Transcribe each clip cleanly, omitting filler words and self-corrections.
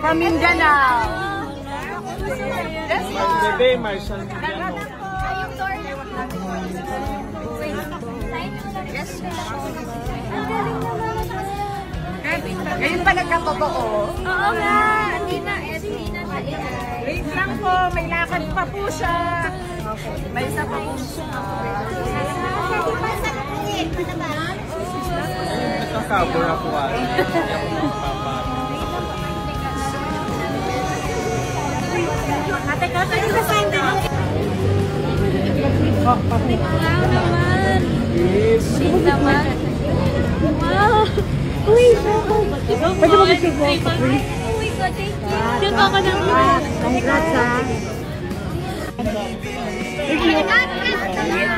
From Mindanao. Yes, Bebe, Marshall. Yes. Ngayon pa nagkatotoo? Oo nga. Hindi na. Wait lang po. May lakad pa po siya. May isa pa po siya. Ito kabura po. Ate ka, tayo na sa hindi. Wow naman. Sweet naman. Wow. Uy, pwede mo mag-save mo ako, please? Oh my God, thank you. Diyan ako nang Congrats, ha?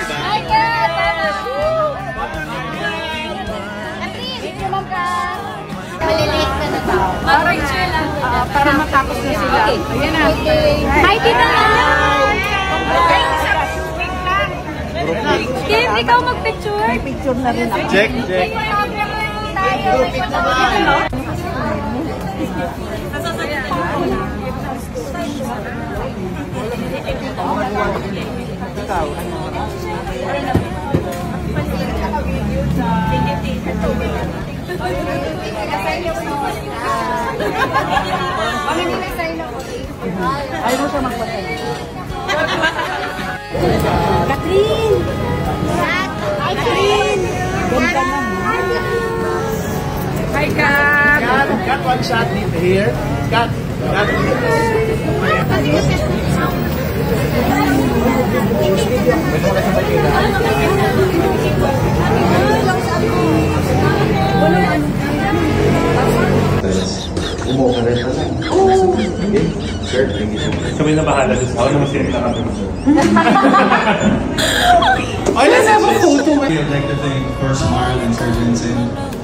Hi, God! Maliliit ka na ba? Para matapos na sila. Ayan na. Hi, Tita! Kim, ikaw mag-picture? May picture na rin ako. Check. Ayaw mo siya magpatay. Catherine! Hi, Catherine! Ganda na. Hi, Kat! Got one shot here. Got. Kami na bahala doon sa ako na masirip na kami. Let's have a photo. I'd like to thank, of course, Marl and Sir Jensen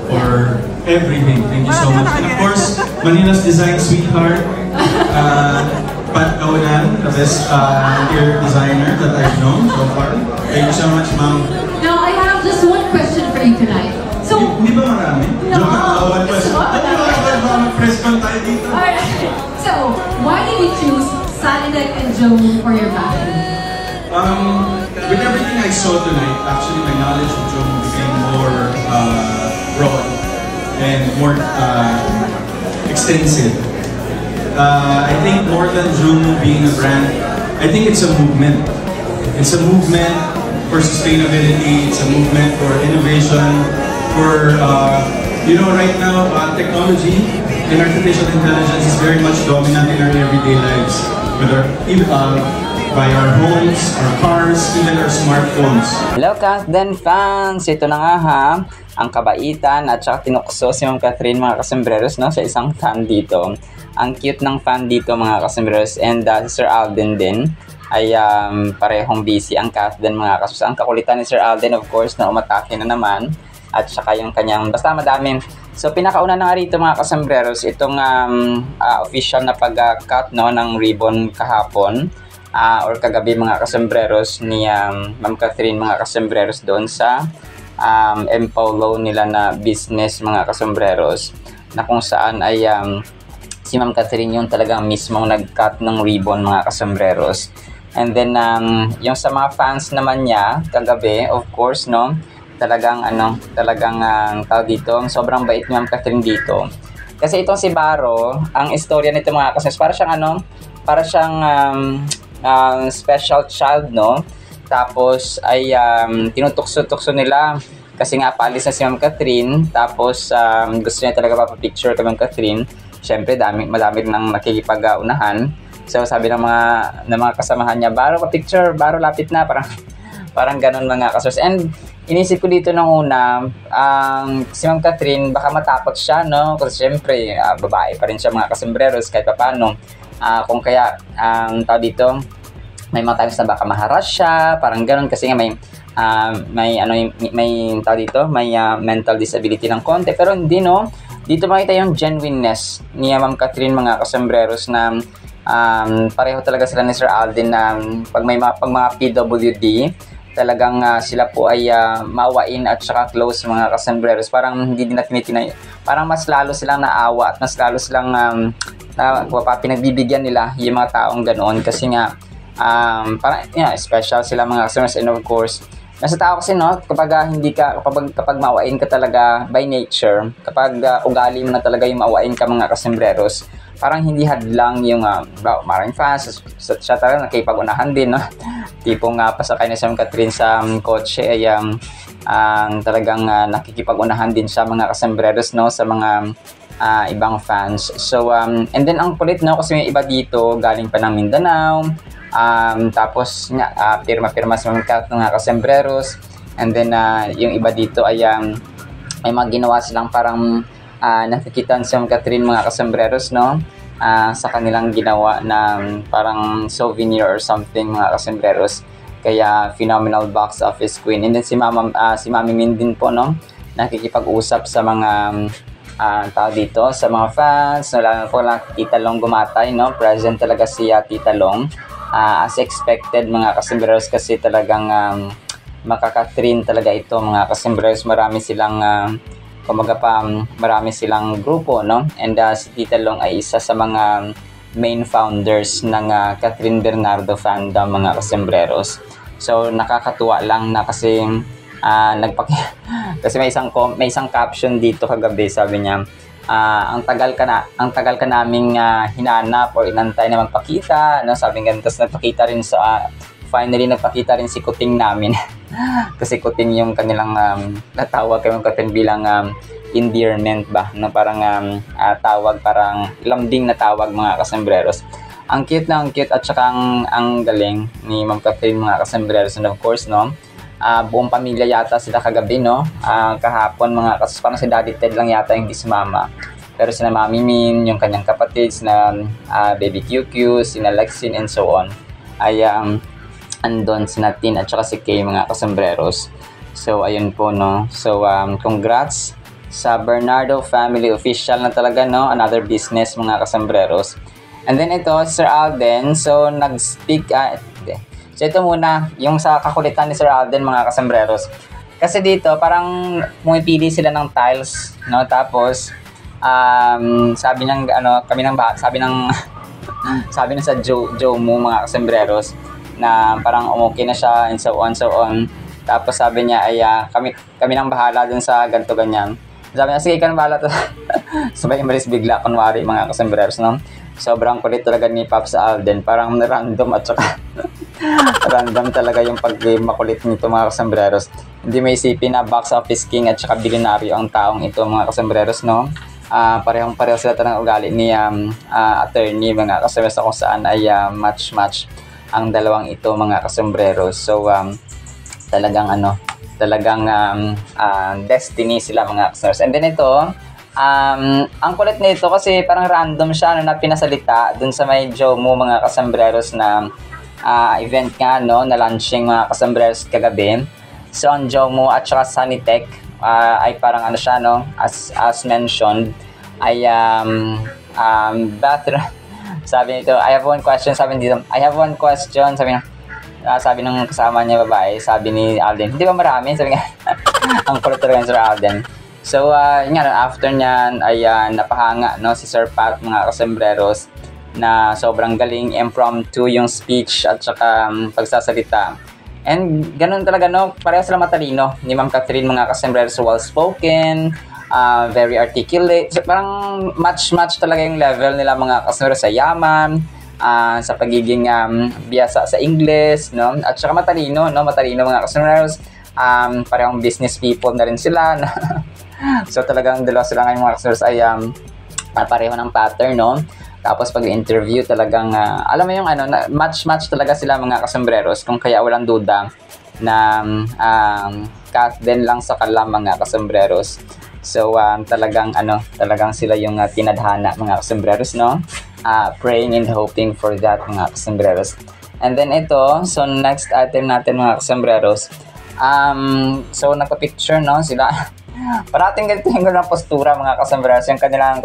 for everything. Thank you so much. And of course, Manila's design sweetheart, Pat Kaunan, the best interior designer that I've known so far. Thank you so much, Ma'am. Now, I have just one question for you tonight. So, Di ba marami? No. One question. Press con tayo dito. alright. So, why did you choose Salidek and Joe for your band? With everything I saw tonight, actually my knowledge of Joe became more broad and more extensive. I think more than Joe being a brand, I think it's a movement. It's a movement for sustainability, it's a movement for innovation, for, you know, right now, technology and artificial intelligence is very much dominant in our everyday lives. Whether by our homes, our cars, even our smartphones. Hello, Kasden fans! Ito na nga ha, ang kabaitan at saka tinukso si Ma'am Catherine mga kasembreros, no, sa isang fan dito. Ang cute ng fan dito mga kasembreros, and si Sir Alden din ay parehong busy ang Kasden mga kasembreros. Ang kakulitan ni Sir Alden, of course, na umatake na naman, at saka yung kanyang, basta madami. So pinakauna na nga rito mga kasembreros, itong official na pag-cut no, ng ribbon kahapon. Or kagabi mga kasembreros ni Ma'am Catherine mga kasembreros doon sa Empaulo nila na business mga kasembreros, na kung saan ay si Ma'am Catherine yung talagang mismong nag-cut ng ribbon mga kasembreros. And then yung sa mga fans naman niya kagabi, of course no, talagang tawag dito, sobrang bait ni Ma'am Catherine dito. Kasi itong si Baro, ang istorya nito mga kasembreros, para siyang special child, no? Tapos ay tinutukso-tukso nila kasi nga paalis na si Ma'am Catherine. Tapos gusto niya talaga papapicture kay Ma'am Catherine. Siyempre madami nang nakikipag-unahan. So sabi ng mga kasamahan niya, Baro pa-picture, Baro lapit na, parang ganun mga kasos. And inisip ko dito nung una, si Ma'am Catherine baka matakot siya, no? Kasi siyempre babae pa rin siya mga kasembreros kahit paano. Kung kaya tao dito, may mga times na baka maharas siya, parang ganoon, kasi nga may tao dito, may mental disability ng konti, pero hindi, no. Dito makita yung genuineness ni Ma'am Catherine mga kasembreros, na pareho talaga sila ni Sir Alden na pag mga PWD, talagang sila po ay maawain at saka close mga kasembreros. Parang hindi din natin parang mas lalo silang naawa at mas lalo silang pinagbibigyan nila yung mga taong ganoon kasi nga parang special sila mga kasembreros. And of course, nasa tao kasi no, kapag maawain ka talaga by nature, kapag ugali mo na talaga yung maawain ka mga kasembreros, parang hindi hadlang yung maraming fans. Siya talaga nakipag-unahan din, no? Tipong pasakay na si Ma'am Catherine sa kotse ay talagang nakikipag-unahan din siya mga kasembreros, no, sa mga ibang fans. So and then ang kulit, no, kasi may iba dito galing pa ng Mindanao, tapos pirma-pirma sa mga kasembreros. And then yung iba dito ay may mga ginawa silang parang nakikitan si Ma'am Catherine mga kasembreros, no, sa kanilang ginawa na parang souvenir or something mga kasembreros. Kaya phenomenal box office queen. And then si Mami Min din po, no, nakikipag-usap sa mga tao dito, sa mga fans, no, lalo po lang Tita Long Gumatay, no, present talaga si Tita Long, as expected mga kasembreros, kasi talagang makaka-Catherine talaga ito mga kasembreros. Marami silang marami silang grupo, no, and si Tita Long ay isa sa mga main founders ng Catherine Bernardo fandom mga kasembreros. So nakakatuwa lang na kasi kasi may isang caption dito kagabi, sabi niya, ang tagal ka naming hinanap or inantay na magpakita, no, sabi nga. Tapos nagpakita rin finally nagpakita rin si Kuting namin. Kasi Kuting yung kanilang natawag kay Ma'am Catherine bilang endearment ba, no, parang tawag, parang lambing na tawag mga kasembreros. Ang cute at saka ang galing ni Ma'am Catherine mga kasembreros. And of course, no, buong pamilya yata sila kagabi, no, kahapon mga kasembreros. Parang si Daddy Ted lang yata hindi sumama, pero sina Mami Min, yung kanyang kapatid, sina Baby QQ, sina Lexin and so on, ay andon sina Tin at saka si Kay mga kasembreros. So ayun po, no, so congrats sa Bernardo family, official na talaga, no, another business mga kasembreros. And then ito, Sir Alden, so nag-speak, so ito muna, yung sa kakulitan ni Sir Alden mga kasembreros. Kasi dito, parang pumipili sila ng tiles, no, tapos, sabi ng, sabi ng sa Joe mo mga kasembreros, na parang okay na siya, and so on. Tapos sabi niya ay, kami nang bahala dun sa ganito ganyan. Sabi niya, sige, ikaw nang bahala to. Sabay malis bigla, kunwari mga kasembreros, no? Sobrang kulit talaga ni Pops Alden. Parang random at saka random talaga yung pag-makulit nito mga kasembreros. Hindi may isipin na box office king at saka bilyonaryo ang taong ito mga kasembreros, no? Parehong-pareho sila talagang ugali ni attorney mga kasembreros, kung saan ay match ang dalawang ito mga kasembreros. So talagang destiny sila mga kasembreros. And then ito, ang kulit nito kasi parang random siya, na pinasalita dun sa may Jomo mga kasembreros na event nga, no, na launching mga kasembreros kagabi. So ang Jomo at saka Sanitech ay parang siya, no, as mentioned ay bathroom. Sabi nito, I have one question. Sabi ng kasama niya babae, sabi ni Alden, hindi ba marami? Sabi nga, ang kulit talaga ni Sir Alden. So, after nyan ay napahanga, no, si Sir Pat mga kasembreros, na sobrang galing, impromptu yung speech at saka pagsasalita. And ganun talaga, no, pareho sila matalino ni Ma'am Catherine mga kasembreros, well-spoken, very articulate. So, parang match talaga yung level nila mga kasembreros sa yaman, sa pagiging biyasa sa English, no, at saka matalino mga kasembreros. Parehong business people na rin sila, no? So talagang dalawa sila ngayon mga kasembreros ay pareho ng pattern, no? Tapos pag-interview talagang alam mo yung match talaga sila mga kasembreros, kung kaya walang duda na cut din lang sa kalam mga kasembreros. So talagang sila yung tinadhana mga kasembreros, no? Praying and hoping for that mga kasembreros. And then ito, so next item natin mga kasembreros, so nagpa-picture, no, sila. Parating ganito yung postura mga kasembreros, yung kanilang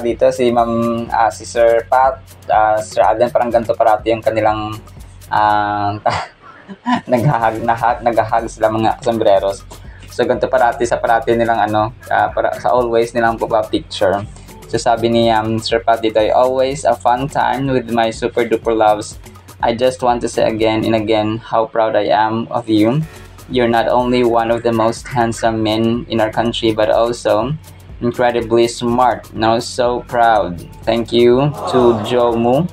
dito si Sir Pat, Sir Alden, parang ganito parati yung kanilang naghahag sila mga sombreros. So ganito parati nilang sa always nilang picture. So sabi ni Sir Pat dito, always a fun time with my super duper loves. I just want to say again and again how proud I am of you. You're not only one of the most handsome men in our country, but also incredibly smart. Now, so proud. Thank you to Jomu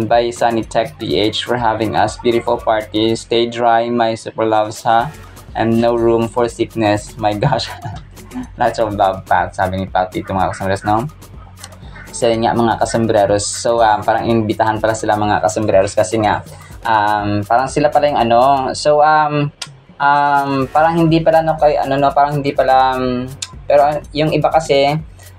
by Sunny Tech PH for having us beautiful party. Stay dry, my super loves, ha? And no room for sickness. My gosh. Lots of love, Pat. Sabi ni Pat dito mga kasombreros, no? Kasi nga mga kasombreros. So, parang imbitahan pala sila mga kasombreros kasi nga parang sila pala yung So, parang hindi pala parang hindi pala pero yung iba kasi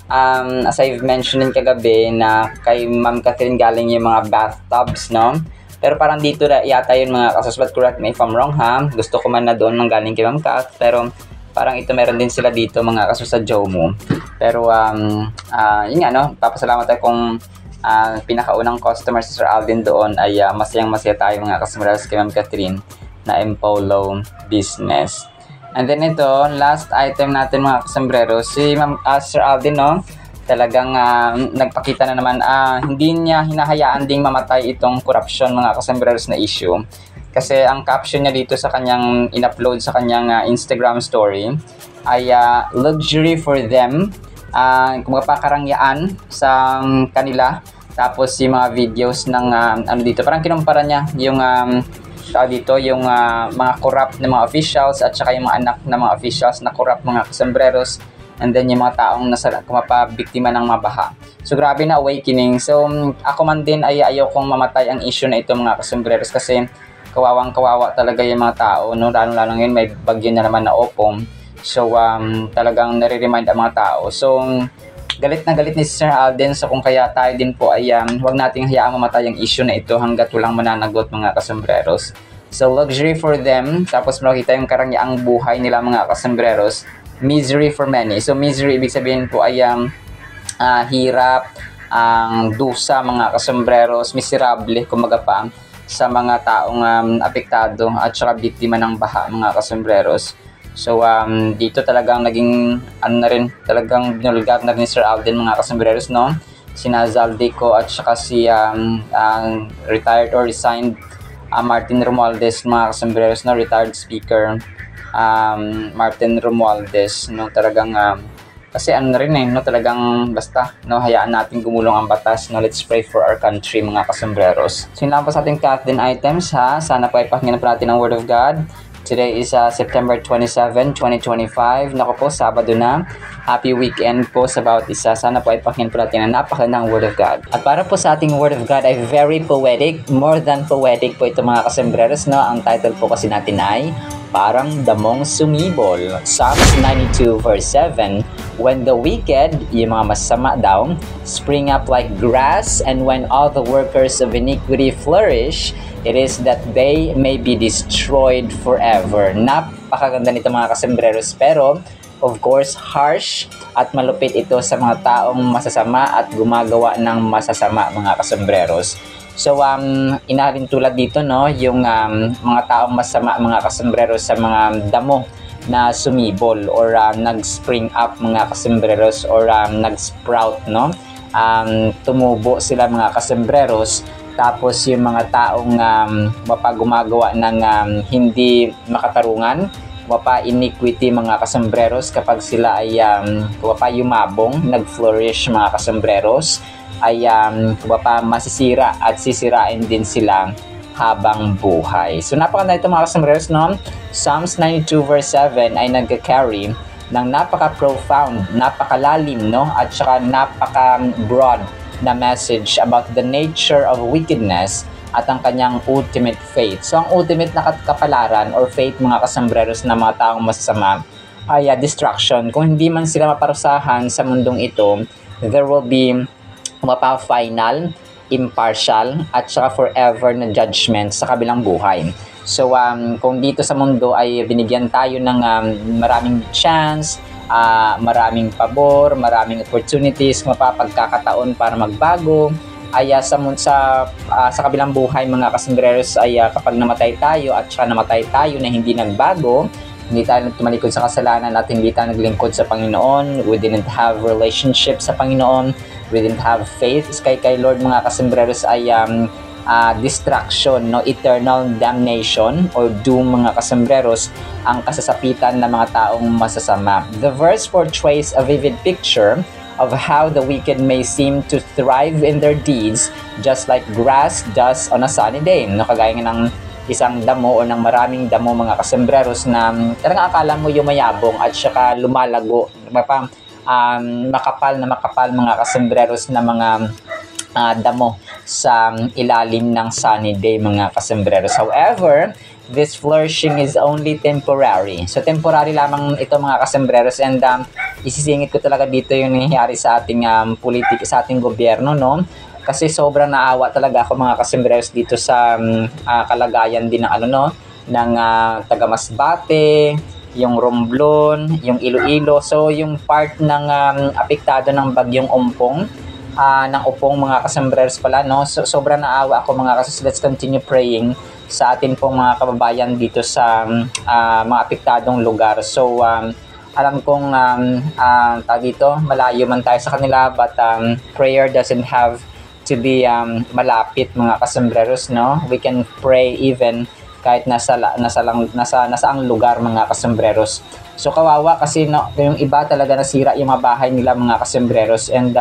as I've mentioned kagabi na kay Ma'am Catherine galing yung mga bathtubs, no? Pero parang dito yata yun mga kasos, but correct me if I'm wrong, ha? Gusto ko man na doon mang galing kay Ma'am Cat, pero parang ito meron din sila dito mga kasos sa Jomu. Pero yun nga, no? Papasalamat tayo kung pinakaunang customer si Sir Alden doon ay masayang-masaya tayo mga kasombreros kay Ma'am Catherine na Empolo business. And then ito, last item natin mga kasombreros, si Sir Alden, no? Talagang nagpakita na naman, hindi niya hinahayaan ding mamatay itong corruption mga kasombreros na issue. Kasi ang caption niya dito sa kanyang in-upload sa kanyang Instagram story ay luxury for them, kumapakarangyaan sa kanila. Tapos yung mga videos ng dito, parang kinumpara niya yung yung mga corrupt na mga officials at saka yung mga anak ng mga officials na corrupt mga kasombreros, and then yung mga taong kumapabiktima ng mabaha. So grabe na awakening. So ako man din ay ayaw kong mamatay ang issue na ito mga kasombreros kasi kawawang-kawawa talaga yung mga tao, no? Lalo ngayon may bagyo na naman na Opong. So talagang nare-remind ang mga tao. So galit na galit ni Sir Alden, so kung kaya tayo din po ay huwag nating hayaang mamatay ang issue na ito hanggat walang mananagot mga kasombreros. So luxury for them, tapos makita yung karangyaang buhay nila mga kasombreros, misery for many. So misery ibig sabihin po ay hirap, ang dusa mga kasombreros, miserable kumbaga pa sa mga taong apektado at saka biktima ng baha mga kasombreros. So dito talagang naging talagang binulgar na rin ni Sir Alden mga kasombreros, no? Sina Zaldico at saka si retired or resigned Martin Romualdez mga kasombreros, no? Retired speaker Martin Romualdez, no? Talagang kasi no? Talagang basta, no? Hayaan natin gumulong ang batas, no? Let's pray for our country mga kasombreros. So yun lang po sa ating Catherine items, ha? Sana po ay pakinggan po natin ang Word of God. Today is September 27, 2025. Naku po, Sabado na. Happy weekend po sa bawat isa. Sana po ay pakinggan po natin ang napakagandang Word of God. At para po sa ating Word of God ay very poetic, more than poetic po ito mga kasombreros, no? Ang title po kasi natin ay Parang Damong Sumibol. Psalms 92 verse 7, when the wicked, yung mga masama daw, spring up like grass, and when all the workers of iniquity flourish, it is that they may be destroyed forever. Napakaganda nito mga kasombreros, pero of course harsh at malupit ito sa mga taong masasama at gumagawa ng masasama mga kasombreros. So inarin tulad dito, no, yung mga taong masama mga kasombreros sa mga damo na sumibol or nag-spring up mga kasombreros or nag-sprout, no? Tumubo sila mga kasombreros. Tapos yung mga taong gumagawa ng hindi makatarungan, iniquity mga kasombreros, kapag sila ay yumabong, nag-flourish mga kasombreros, ay masisira at sisirain din sila habang buhay. So napakaganda ito mga kasombreros, no? Psalms 92 verse 7 ay nag-carry ng napaka-profound, napakalalim, no? At saka napaka-broad na message about the nature of wickedness at ang kanyang ultimate fate. So ang ultimate na kapalaran or fate mga kasombreros na mga taong masasama ay destruction. Kung hindi man sila maparusahan sa mundong ito, there will be final, impartial, at saka forever na judgment sa kabilang buhay. So kung dito sa mundo ay binigyan tayo ng maraming chance, maraming pabor, maraming opportunities, mapapagkakataon para magbago, ay sa kabilang buhay mga kasembreros ay kapag namatay tayo at saka namatay tayo na hindi nagbago, hindi tayo tumalikod sa kasalanan at hindi tayo naglingkod sa Panginoon, we didn't have relationship sa Panginoon, we didn't have faith kay Lord mga kasembreros, ay destruction, no, eternal damnation or doom mga kasembreros ang kasasapitan ng mga taong masasama. The verse portrays a vivid picture of how the wicked may seem to thrive in their deeds just like grass does on a sunny day. No, kagaya nga ng isang damo o ng maraming damo mga kasembreros na talagang akala mo yumayabong at saka lumalago, makapal mga kasembreros na mga damo sa ilalim ng sunny day mga kasembreros. However, this flourishing is only temporary. So temporary lamang ito mga kasembreros, and isisingit ko talaga dito yung nangyayari sa ating sa ating gobyerno, no? Kasi sobrang naawa talaga ako mga kasembreros dito sa kalagayan din ng ng taga Masbate, yung Romblon, yung Iloilo. So yung part ng apektado ng bagyong Ompong, ng Upong mga kasembreros pala, no? So sobrang naawa ako mga kasembreros. Let's continue praying sa atin pong mga kababayan dito sa mga apektadong lugar. So alam kong dito malayo man tayo sa kanila, but prayer doesn't have to be malapit mga kasembreros, no? We can pray even kahit nasa ang lugar mga kasembreros. So kawawa kasi, no, yung iba talaga nasira yung mga bahay nila mga kasembreros, and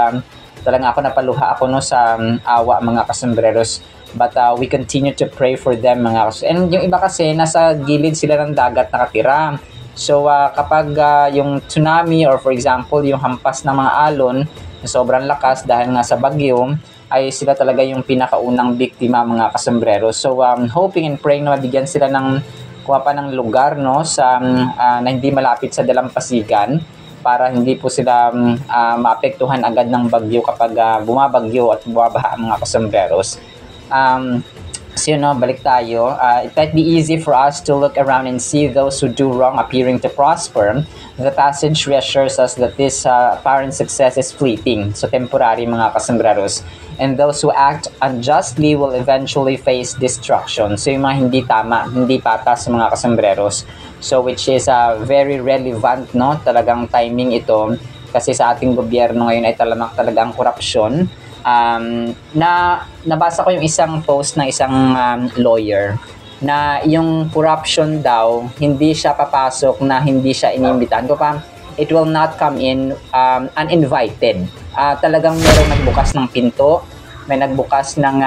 talaga ako napaluha ako, no, sa awa mga kasembreros. But we continue to pray for them mga kasembreros. And yung iba kasi nasa gilid sila ng dagat nakatira. So kapag yung tsunami or for example yung hampas ng mga alon na sobrang lakas dahil nga sa bagyo, ay sila talaga yung pinakaunang biktima mga kasembreros. So hoping and praying na mabigyan sila ng ng lugar, no, sa na hindi malapit sa dalampasigan, para hindi po sila maapektuhan agad ng bagyo kapag bumabagyo at bumabaha mga kasembreros. So balik tayo. It might be easy for us to look around and see those who do wrong appearing to prosper. The passage reassures us that this apparent success is fleeting, so temporary mga kasembreros. And those who act unjustly will eventually face destruction. So yung mga hindi tama, hindi patas mga kasembreros. So which is very relevant, no? Talagang timing ito kasi sa ating gobyerno ngayon ay talagang korupsyon. Nabasa ko yung isang post ng isang lawyer na yung corruption daw hindi siya papasok na hindi siya inimbitahan ko pa, it will not come in uninvited. Talagang merong nagbukas ng pinto, may nagbukas ng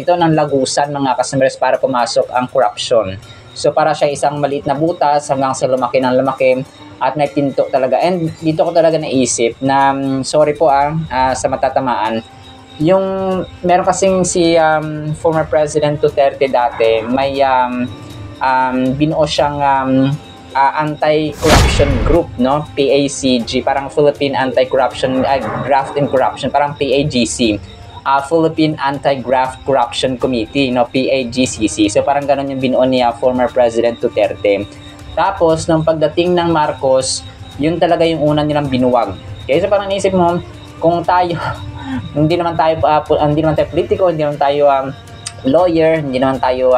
ng lagusan mga kasembreros para pumasok ang corruption. So para siya isang maliit na butas hanggang sa lumaki ng lumaki at may pinto talaga. And dito ko talaga naisip na sorry po sa matatamaan. Yung meron kasing si former President Duterte dati, may binuo siyang anti-corruption group, no? PACG, parang Philippine Anti-Corruption Graft and Corruption, parang PAGC. Philippine Anti-Graft Corruption Committee, no, PAGCC. So parang ganun yung binuo ni former President Duterte. Tapos nung pagdating ng Marcos, yun talaga yung una nilang binuwag. Okay, so parang naisip mo, kung tayo hindi naman tayo politiko, hindi naman tayo lawyer, hindi naman tayo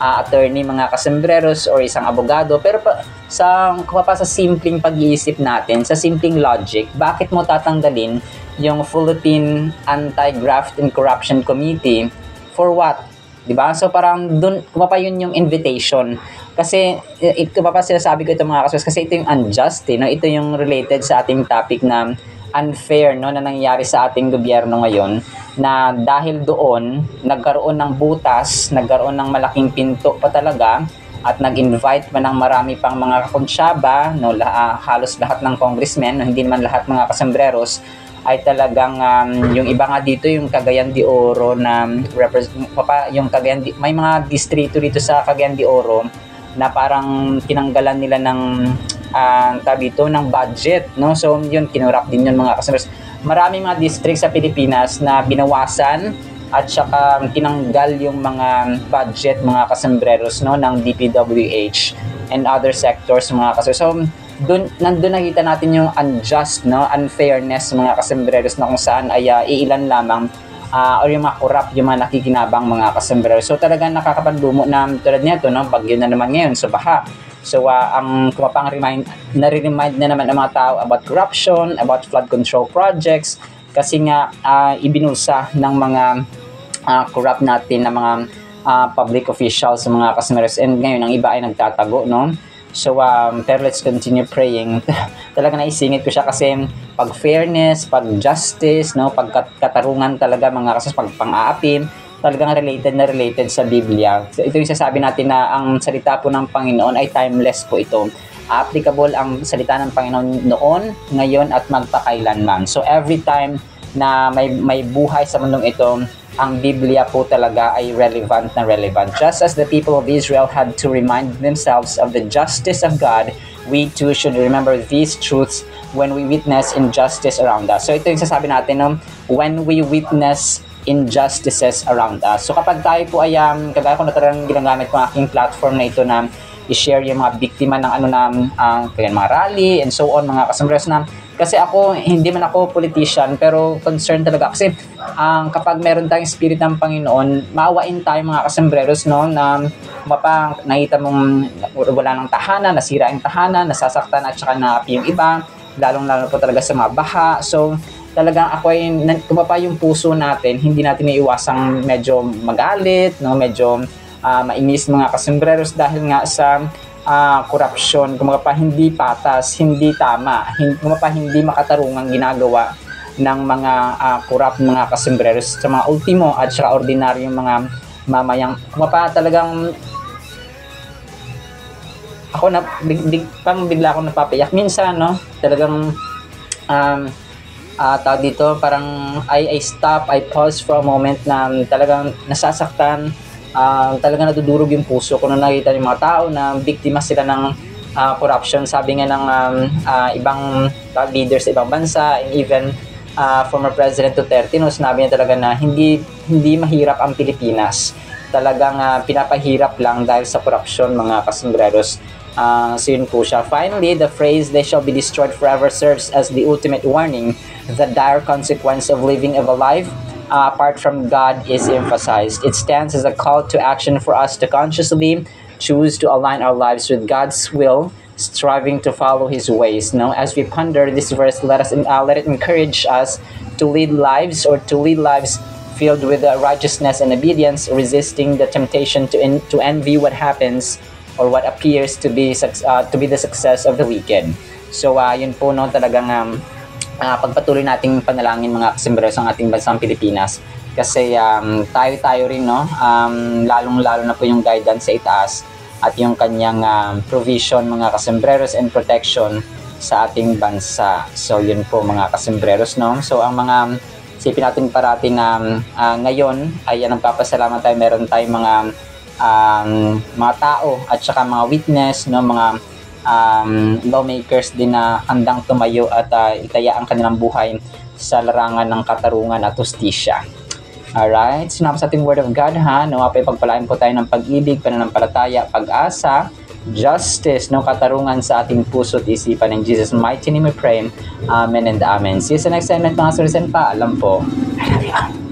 attorney mga kasembreros or isang abogado, pero sa simpleng pag-iisip natin, sa simpleng logic, bakit mo tatanggalin yung Philippine Anti-Graft and Corruption Committee for what? Diba? So parang doon yun yung invitation. Kasi sinasabi ko ito mga kasembreros kasi ito yung unjust, no? Ito yung related sa ating topic na unfair, no, na nangyayari sa ating gobyerno ngayon, na dahil doon nagkaroon ng butas, nagkaroon ng malaking pinto pa talaga, at nag-invite man ng marami pang mga konsyaba, no, halos lahat ng congressmen, no, hindi naman lahat mga kasembreros, ay talagang yung iba nga dito, yung Cagayan de Oro na yung may mga distrito dito sa Cagayan de Oro na parang tinanggalan nila ng ng budget, no? So yun, kinurap din yun mga kasembreros. Maraming mga district sa Pilipinas na binawasan at saka tinanggal yung mga budget mga kasembreros, no, ng DPWH and other sectors mga kasembreros. So nandun nakita natin yung unjust, no, unfairness mga kasembreros, na kung saan ay iilan lamang or yung mga corrupt, yung mga nakikinabang mga kasembreros. So talagang nakakapanlumo na tulad nito, no, bagyo na naman ngayon, so baha. So ang kumapang nare-remind na naman ang mga tao about corruption, about flood control projects, kasi nga ibinulsa ng mga corrupt natin na mga public officials, mga kasembreros, and ngayon ang iba ay nagtatago, no. So, pero let's continue praying. Talaga naisingit ko siya kasi pag fairness, pag justice, no, pag katarungan talaga mga kasas, pag pang-aapin, talagang related sa Biblia. So, ito yung sasabi natin na ang salita po ng Panginoon ay timeless po ito. Applicable ang salita ng Panginoon noon, ngayon at magpakailanman. So, every time na may buhay sa mundong ito, ang Biblia po talaga ay relevant. Just as the people of Israel had to remind themselves of the justice of God, we too should remember these truths when we witness injustice around us. So ito yung sasabi natin, no? When we witness injustices around us. So kapag tayo po ay, kagaya ko na talagang ginagamit ko ang aking platform na ito na i-share yung mga biktima ng mga rally and so on, mga kasembreros na. Kasi ako, hindi man ako politician, pero concerned talaga. Kasi kapag meron tayong spirit ng Panginoon, maawain tayo mga kasembreros, no, na nakita mong wala ng tahanan, nasira yung tahanan, nasasaktan at saka naapi yung iba, lalong-lalo po talaga sa mga baha. So, talagang ako ay, kumapa yung puso natin, hindi natin iiwasang medyo magalit, no, medyo mainis mga kasembreros dahil nga sa corruption, kumapa hindi patas, hindi tama, kumapa hindi makatarungang ginagawa ng mga corrupt mga kasembreros sa mga ultimo at saka ordinaryong mga mamayang, kumapa talagang ako na bigla ako napapayak minsan, no, talagang tawag dito, parang I stop, I pause for a moment na talagang nasasaktan. Talaga nadudurog yung puso ko nung nakita yung mga tao na biktima sila ng corruption. Sabi nga ng ibang leaders sa ibang bansa, and even former President Duterte, no, sinabi niya talaga na hindi mahirap ang Pilipinas. Talagang pinapahirap lang dahil sa corruption mga kasembreros. So yun po siya. Finally, the phrase, "they shall be destroyed forever," serves as the ultimate warning. The dire consequence of living a life apart from God is emphasized. It stands as a call to action for us to consciously choose to align our lives with God's will, striving to follow His ways. Now, as we ponder this verse, let it encourage us to lead lives filled with righteousness and obedience, resisting the temptation to envy what happens or what appears to be the success of the wicked. So, yun po, no, talagang pagpatuloy nating panalangin mga kasembreros ang ating bansang Pilipinas, kasi tayo rin, no, lalong-lalo na po yung guidance sa itaas at yung kanyang provision mga kasembreros and protection sa ating bansa. So yun po mga kasembreros, no. So ang mga sipin natin parati na ngayon ay nagpapasalamat tayo, meron tayong mga tao at saka mga witness, no, mga lawmakers din na handang tumayo at itaya ang kanilang buhay sa larangan ng katarungan at hustisya. Alright, sinama sa ating Word of God, ha, nawapay pagpalain po tayo ng pag-ibig, pananampalataya, pag-asa, justice, no, katarungan sa ating puso at isipan. In Jesus' mighty name we pray. Amen and amen. See you sa next segment mga surisan pa. Alam po, I love you.